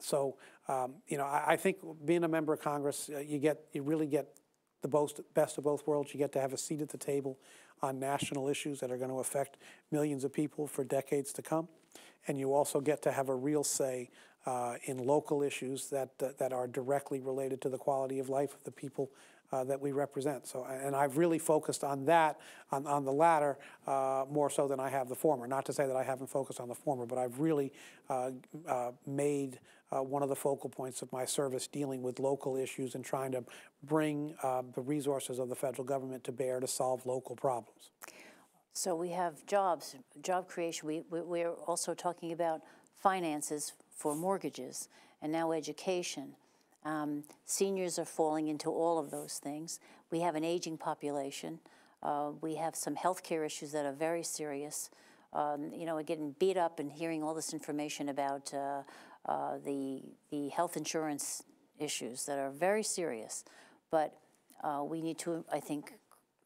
So, you know, I think being a member of Congress, you really get the best of both worlds. You get to have a seat at the table on national issues that are going to affect millions of people for decades to come. And you also get to have a real say in local issues that are directly related to the quality of life of the people that we represent. So, and I've really focused on that, on the latter, more so than I have the former. Not to say that I haven't focused on the former, but I've really made one of the focal points of my service dealing with local issues and trying to bring the resources of the federal government to bear to solve local problems. So we have jobs, job creation. We're also talking about finances for mortgages and now education. Seniors are falling into all of those things. We have an aging population. We have some healthcare issues that are very serious. You know, we're getting beat up and hearing all this information about the health insurance issues that are very serious. But we need to, I think,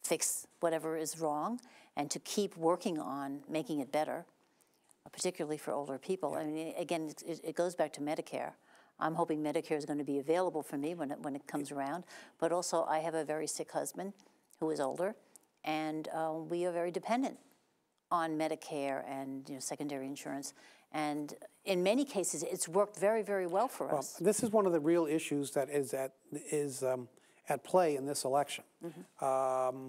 fix whatever is wrong and to keep working on making it better, particularly for older people. Yeah. I mean, again, it goes back to Medicare. I'm hoping Medicare is going to be available for me when it comes around. But also, I have a very sick husband who is older, and we are very dependent on Medicare and, you know, secondary insurance. And in many cases, it's worked very, very well for us. This is one of the real issues that is at play in this election. Mm-hmm.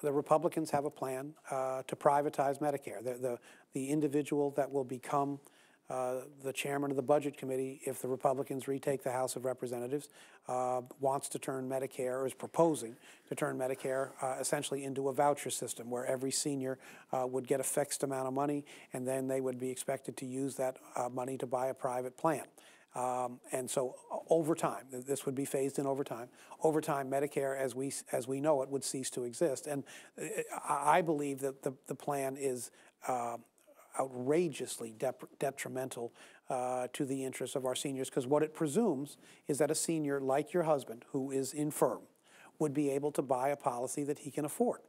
The Republicans have a plan to privatize Medicare. The individual that will become the chairman of the Budget Committee, if the Republicans retake the House of Representatives, wants to turn Medicare, or is proposing to turn Medicare essentially into a voucher system where every senior would get a fixed amount of money, and then they would be expected to use that money to buy a private plan. And so over time, this would be phased in over time. Over time, Medicare, as we know it, would cease to exist. And I believe that the plan is outrageously detrimental to the interests of our seniors, because what it presumes is that a senior like your husband, who is infirm, would be able to buy a policy that he can afford.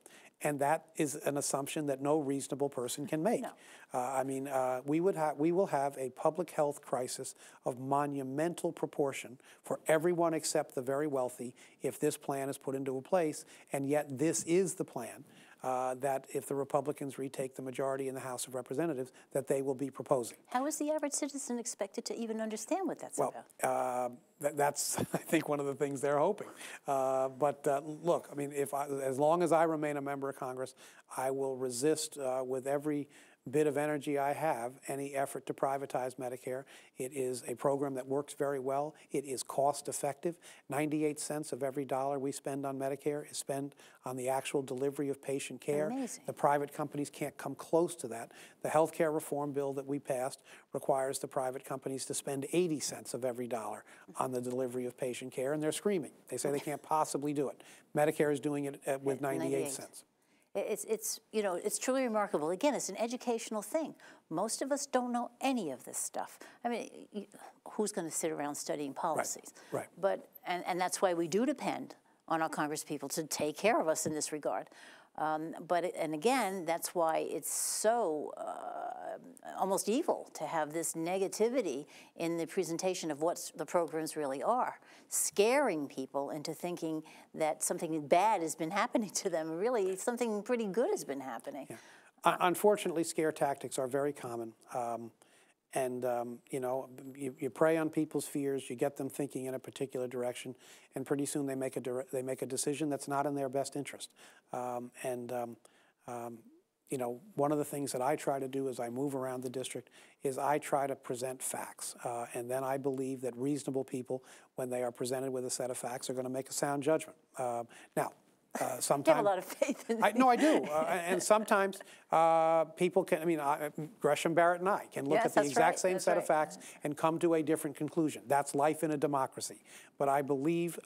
And that is an assumption that no reasonable person can make. No. I mean, we will have a public health crisis of monumental proportion for everyone except the very wealthy if this plan is put into place, and yet this is the plan that if the Republicans retake the majority in the House of Representatives, that they will be proposing. How is the average citizen expected to even understand what that's about? That's, I think, one of the things they're hoping. Look, I mean, as long as I remain a member of Congress, I will resist with every bit of energy I have any effort to privatize Medicare. It is a program that works very well. It is cost effective. 98 cents of every dollar we spend on Medicare is spent on the actual delivery of patient care. Amazing. The private companies can't come close to that. The health care reform bill that we passed requires the private companies to spend 80 cents of every dollar on the delivery of patient care, and they're screaming. They say they can't possibly do it. Medicare is doing it with 98 cents. It's you know, it's truly remarkable. Again, it's an educational thing. Most of us don't know any of this stuff. I mean, who's going to sit around studying policies? Right. But and that's why we do depend on our congresspeople to take care of us in this regard. And again, that's why it's so almost evil to have this negativity in the presentation of what the programs really are, scaring people into thinking that something bad has been happening to them. Really, something pretty good has been happening. Yeah. Unfortunately, scare tactics are very common. You know, you prey on people's fears, you get them thinking in a particular direction, and pretty soon they make a decision that's not in their best interest. You know, one of the things that I try to do as I move around the district is I try to present facts, and then I believe that reasonable people, when they are presented with a set of facts, are going to make a sound judgment. Now, sometimes you have a lot of faith in me. No, I do. And sometimes people can, I mean, Gresham Barrett and I can look at the exact same set of facts and come to a different conclusion. That's life in a democracy. But I believe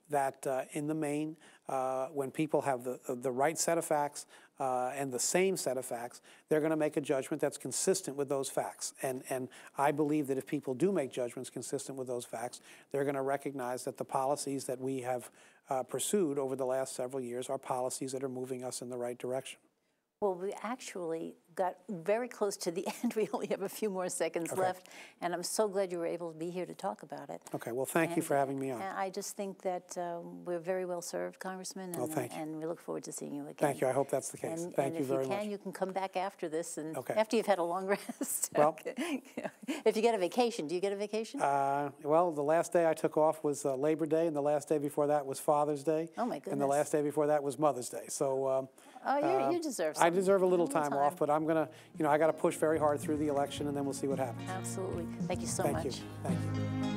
that in the main, when people have the right set of facts and the same set of facts, they're going to make a judgment that's consistent with those facts. And I believe that if people do make judgments consistent with those facts, they're going to recognize that the policies that we have pursued over the last several years are policies that are moving us in the right direction. Well, we actually got very close to the end. We only have a few more seconds left, and I'm so glad you were able to be here to talk about it. Okay, well, thank you for having me on. And I just think that we're very well served, Congressman, and, thank you. and we look forward to seeing you again. Thank you. I hope that's the case. And, Thank you very much. And if you can come back after this, and Okay. after you've had a long rest. Well, if you get a vacation, do you get a vacation? well, the last day I took off was Labor Day, and the last day before that was Father's Day. Oh, my goodness. And the last day before that was Mother's Day. So you deserve I some. deserve a little time off, but I'm gonna, I got to push very hard through the election, and then we'll see what happens. Absolutely. Thank you so Thank much. you. Thank you.